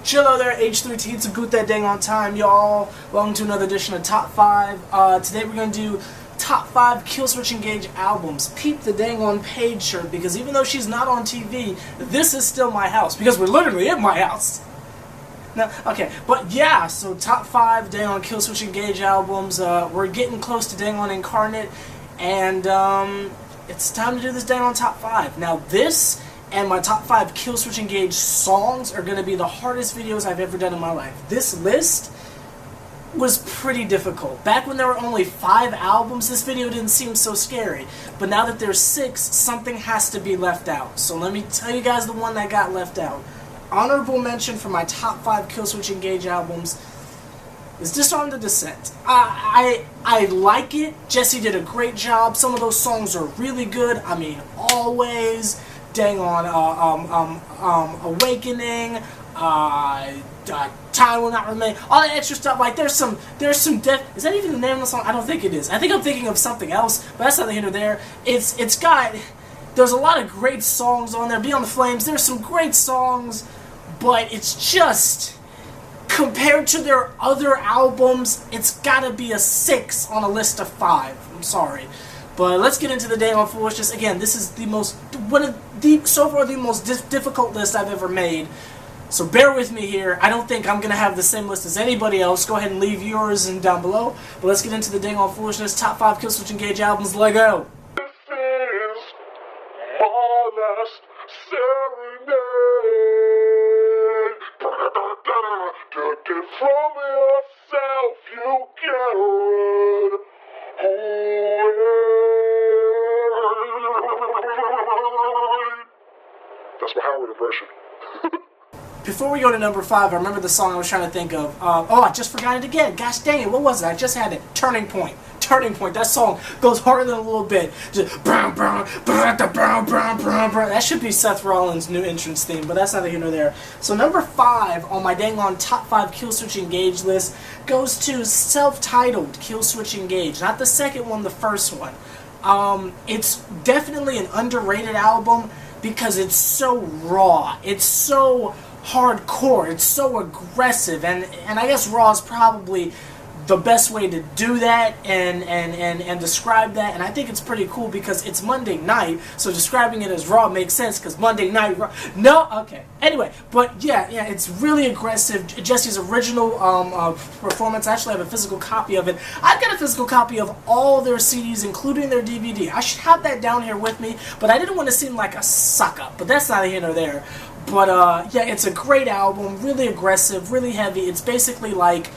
Chillo there, H+III+T. It's a good that dang on time, y'all. Welcome to another edition of Top 5. Today we're going to do Top 5 Killswitch Engage albums. Peep the dang on page shirt, because even though she's not on TV, this is still my house, because we're literally in my house. No, okay, but yeah, so Top 5 dang on Killswitch Engage albums. We're getting close to dang on Incarnate, and it's time to do this dang on Top 5. Now this and my Top 5 Killswitch Engage songs are going to be the hardest videos I've ever done in my life. This list was pretty difficult. Back when there were only 5 albums, this video didn't seem so scary. But now that there's 6, something has to be left out. So let me tell you guys the one that got left out. Honorable mention for my Top 5 Killswitch Engage albums is Disarm the Descent. I like it. Jesse did a great job. Some of those songs are really good. I mean, Always, dang on Awakening, Time Will Not Remain, all that extra stuff. Like there's some is that even the name of the song? I don't think it is. I think I'm thinking of something else, but that's neither here nor there. There's a lot of great songs on there. Beyond the Flames, there's some great songs, but it's just, compared to their other albums, it's gotta be a 6 on a list of 5. I'm sorry. But let's get into the dang on foolishness. Again, this is so far the most difficult list I've ever made. So bear with me here. I don't think I'm going to have the same list as anybody else. Go ahead and leave yours down below. But let's get into the dang on foolishness. Top 5 Killswitch Engage albums. Let go. This is my last serenade. Took it from yourself, you can't run away. That's my Howard impression. Before we go to number 5, I remember the song I was trying to think of. Oh, I just forgot it again. Gosh dang it, what was it? I just had it. Turning Point. Turning Point. That song goes harder than a little bit. Just that should be Seth Rollins' new entrance theme, but that's neither here nor there. So number 5 on my dang on Top 5 Killswitch Engage list goes to self-titled Killswitch Engage. Not the second one, the first one. It's definitely an underrated album because it's so raw. It's so hardcore. It's so aggressive, and I guess raw is probably the best way to do that and describe that, and I think it's pretty cool because it's Monday night, so describing it as raw makes sense because Monday night raw. No, okay. Anyway, but yeah, it's really aggressive. Jesse's original performance. I actually have a physical copy of it. I've got a physical copy of all their CDs, including their DVD. I should have that down here with me, but I didn't want to seem like a suck-up, but that's neither here nor there. But yeah, it's a great album, really aggressive, really heavy. It's basically like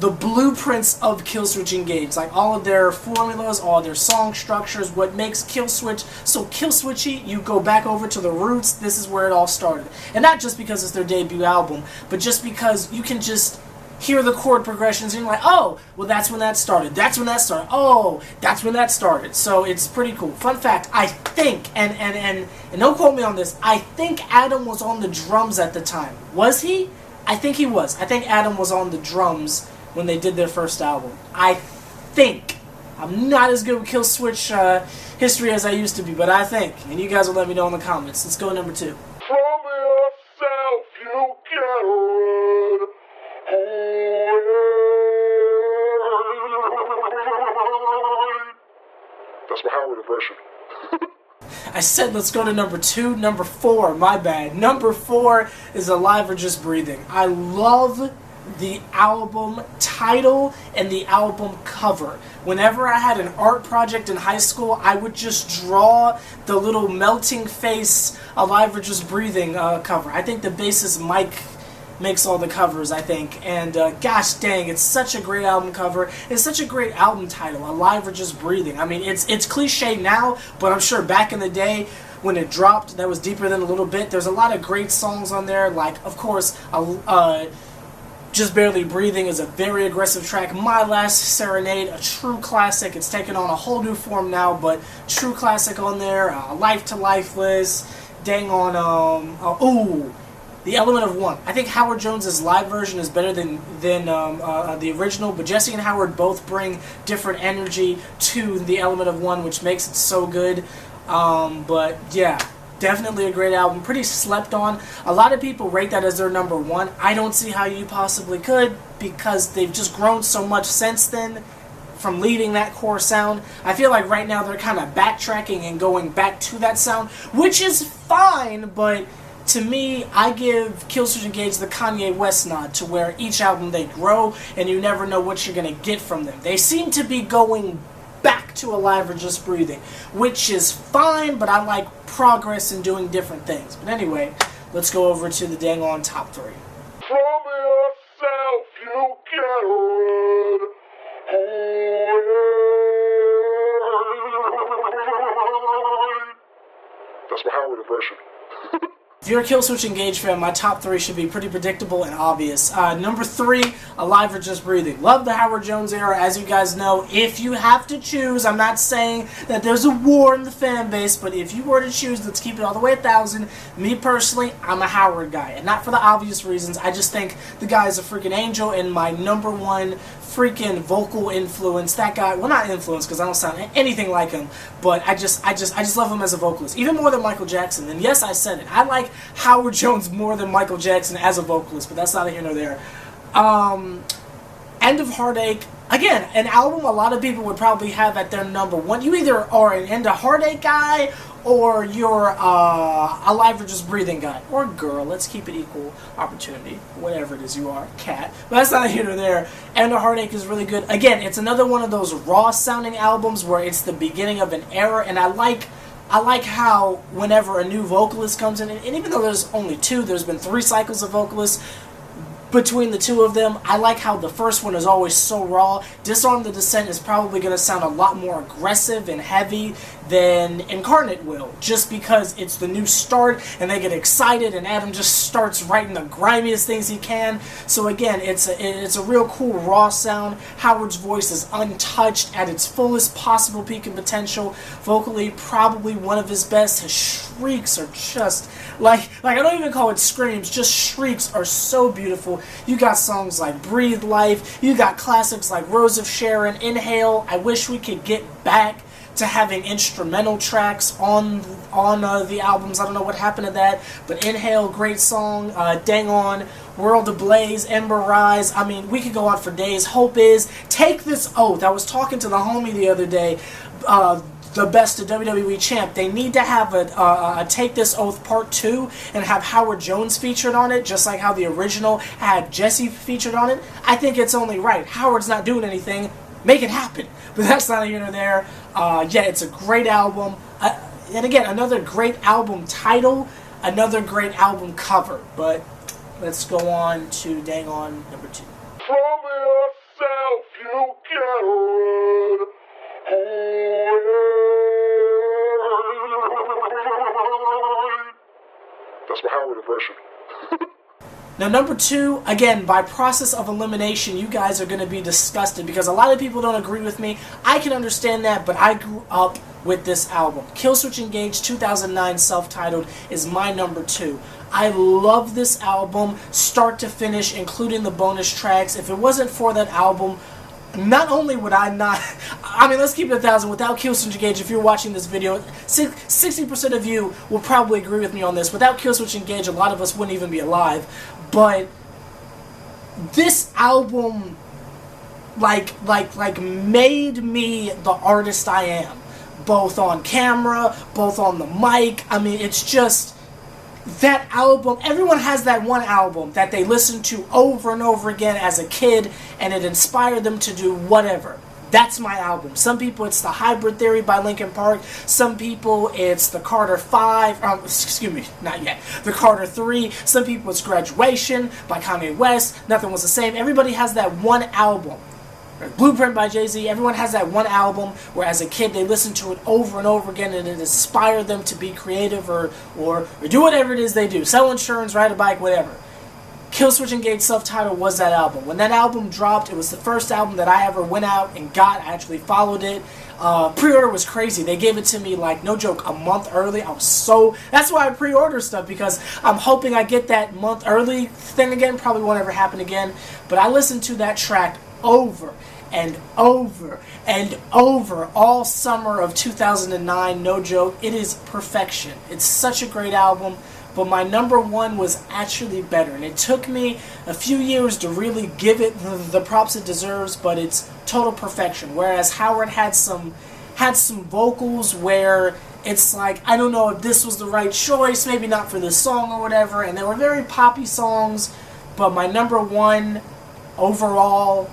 the blueprints of Killswitch Engage, like all of their formulas, all their song structures, what makes Killswitch so Killswitchy. You go back over to the roots. This is where it all started, and not just because it's their debut album, but just because you can just hear the chord progressions and you're like, oh, well, that's when that started. That's when that started. Oh, that's when that started. So it's pretty cool. Fun fact, I think, and don't quote me on this, I think Adam was on the drums at the time. Was he? I think he was. I think Adam was on the drums when they did their first album. I think. I'm not as good with Killswitch history as I used to be, but I think. And you guys will let me know in the comments. Let's go to number 2. From yourself, you can't run away. That's my Howard impression. I said let's go to number 2. Number 4, my bad. Number 4 is Alive or Just Breathing. I love the album title and the album cover. Whenever I had an art project in high school, I would just draw the little melting face Alive or Just Breathing cover. I think the bassist Mike makes all the covers, I think, and gosh dang, it's such a great album cover. It's such a great album title, Alive or Just Breathing. I mean, it's cliche now, but I'm sure back in the day when it dropped, that was Deeper Than a Little Bit. There's a lot of great songs on there, like, of course, Just Barely Breathing is a very aggressive track. My Last Serenade, a true classic. It's taken on a whole new form now, but true classic on there. Life to Lifeless, dang on, The Element of One. I think Howard Jones's live version is better than the original, but Jesse and Howard both bring different energy to The Element of One, which makes it so good. But yeah, Definitely a great album, pretty slept on. A lot of people rate that as their number one. I don't see how you possibly could, because they've just grown so much since then from leaving that core sound. I feel like right now they're kind of backtracking and going back to that sound, which is fine, but to me, I give Killswitch Engage the Kanye West nod, to where each album they grow and you never know what you're going to get from them. They seem to be going back to Alive or Just Breathing, which is fine, but I like progress and doing different things. But anyway, let's go over to the dang on top 3. From yourself you can run away. That's my Howard impression. If you're a Killswitch Engage fan, my top 3 should be pretty predictable and obvious. Number 3, Alive or Just Breathing. Love the Howard Jones era, as you guys know. If you have to choose, I'm not saying that there's a war in the fan base, but if you were to choose, let's keep it all the way 1,000. Me personally, I'm a Howard guy, and not for the obvious reasons. I just think the guy is a freaking angel, and my number one freaking vocal influence. That guy, well, not influence, because I don't sound anything like him, but I just love him as a vocalist, even more than Michael Jackson. And yes, I said it. I like Howard Jones more than Michael Jackson as a vocalist, but that's neither here nor there. End of Heartache. Again, an album a lot of people would probably have at their number one. You either are an End of Heartache guy, or you're Alive or Just Breathing guy. Or girl, let's keep it equal opportunity. Whatever it is you are, cat. But that's not here nor there. End of Heartache is really good. Again, it's another one of those raw sounding albums where it's the beginning of an era, and I like how whenever a new vocalist comes in, and even though there's only 2, there's been 3 cycles of vocalists between the 2 of them. I like how the first one is always so raw. Disarm the Descent is probably going to sound a lot more aggressive and heavy than Incarnate will, just because it's the new start and they get excited and Adam just starts writing the grimiest things he can. So again, it's a real cool raw sound. Howard's voice is untouched at its fullest possible peak and potential. Vocally, probably one of his best. His shrieks are just like I don't even call it screams, just shrieks are so beautiful. You got songs like Breathe Life, you got classics like Rose of Sharon, Inhale. I wish we could get back to having instrumental tracks on the albums. I don't know what happened to that, but Inhale, great song. Dang On, World Ablaze, Ember Rise. I mean, we could go on for days. Hope Is, Take This Oath. I was talking to the homie the other day, the best of WWE champ. They need to have a Take This Oath Part 2 and have Howard Jones featured on it, just like how the original had Jesse featured on it. I think it's only right. Howard's not doing anything. Make it happen. But that's not here nor there. Yeah, it's a great album. And again, another great album title, another great album cover. But let's go on to dang on number 2. From yourself you can run away. That's my Howard impression. Now, number 2, again, by process of elimination, you guys are going to be disgusted because a lot of people don't agree with me. I can understand that, but I grew up with this album. Killswitch Engage 2009 self-titled is my number 2. I love this album, start to finish, including the bonus tracks. If it wasn't for that album, not only would I not, I mean, let's keep it 1,000. Without Killswitch Engage, if you're watching this video, 60% of you will probably agree with me on this. Without Killswitch Engage, a lot of us wouldn't even be alive. But this album, like made me the artist I am, both on camera, both on the mic. I mean, it's just that album. Everyone has that one album that they listen to over and over again as a kid, and it inspired them to do whatever. That's my album. Some people it's the Hybrid Theory by Linkin Park. Some people it's the Carter 5. Excuse me, not yet. The Carter 3. Some people it's Graduation by Kanye West. Nothing Was the Same. Everybody has that one album. Blueprint by Jay-Z. Everyone has that one album where as a kid they listen to it over and over again and it inspired them to be creative or do whatever it is they do. Sell insurance, ride a bike, whatever. Killswitch Engage self-titled was that album. When that album dropped, it was the first album that I ever went out and got. I actually followed it. Pre-order was crazy. They gave it to me, like, no joke, a month early. That's why I pre-order stuff, because I'm hoping I get that month early thing again. Probably won't ever happen again. But I listened to that track over and over and over all summer of 2009, no joke. It is perfection. It's such a great album, but my number one was actually better, and it took me a few years to really give it the props it deserves, but it's total perfection. Whereas Howard had some vocals where it's like, I don't know if this was the right choice, maybe not for this song or whatever, and they were very poppy songs, but my number one overall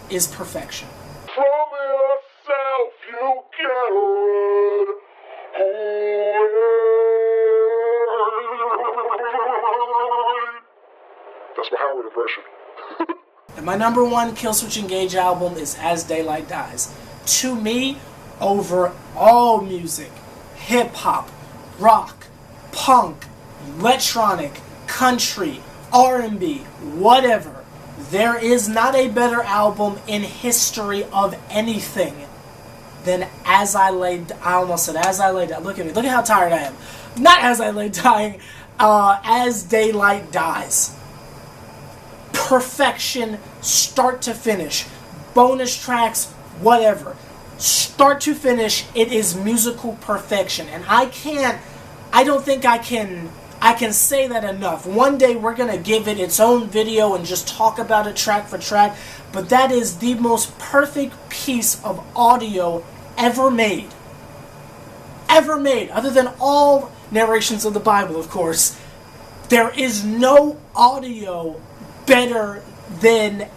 is perfection. From yourself you can run away. That's my Howard impression. And my number one Killswitch Engage album is As Daylight Dies. To me, over all music, hip-hop, rock, punk, electronic, country, R&B, whatever, there is not a better album in history of anything than As I Lay... I almost said As I Lay Dying. Look at me. Look at how tired I am. Not As I Lay Dying. As Daylight Dies. Perfection, start to finish. Bonus tracks, whatever. Start to finish, it is musical perfection. And I don't think I can say that enough. One day we're going to give it its own video and just talk about it track for track. But that is the most perfect piece of audio ever made. Ever made. Other than all narrations of the Bible, of course. There is no audio better than...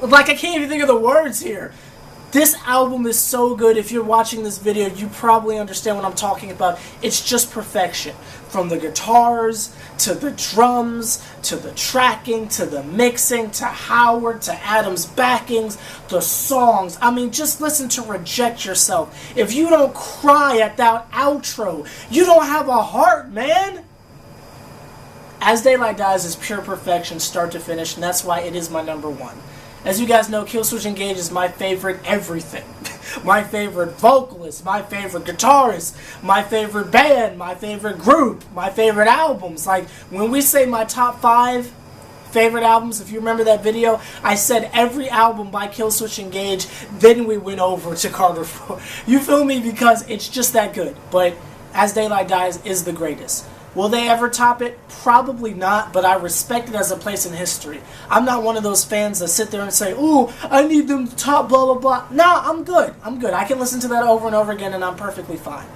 Like, I can't even think of the words here. This album is so good. If you're watching this video, you probably understand what I'm talking about. It's just perfection. From the guitars, to the drums, to the tracking, to the mixing, to Howard, to Adam's backings, the songs. I mean, just listen to Reject Yourself. If you don't cry at that outro, you don't have a heart, man. As Daylight Dies is pure perfection, start to finish, and that's why it is my number one. As you guys know, Killswitch Engage is my favorite everything. My favorite vocalist, my favorite guitarist, my favorite band, my favorite group, my favorite albums. Like, when we say my top 5 favorite albums, if you remember that video, I said every album by Killswitch Engage, then we went over to Carter 4. You feel me? Because it's just that good. But As Daylight Dies is the greatest. Will they ever top it? Probably not, but I respect it as a place in history. I'm not one of those fans that sit there and say, ooh, I need them to top blah, blah, blah. Nah, I'm good. I'm good. I can listen to that over and over again, and I'm perfectly fine.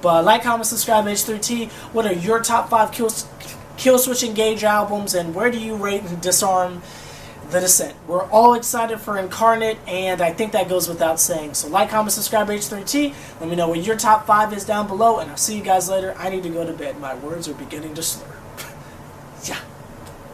But like, comment, subscribe, H+III+T. What are your top 5 Killswitch Engage albums, and where do you rate and disarm The Descent? We're all excited for Incarnate, and I think that goes without saying. So like, comment, subscribe, H+III+T. Let me know what your top 5 is down below, and I'll see you guys later. I need to go to bed. My words are beginning to slur. Yeah.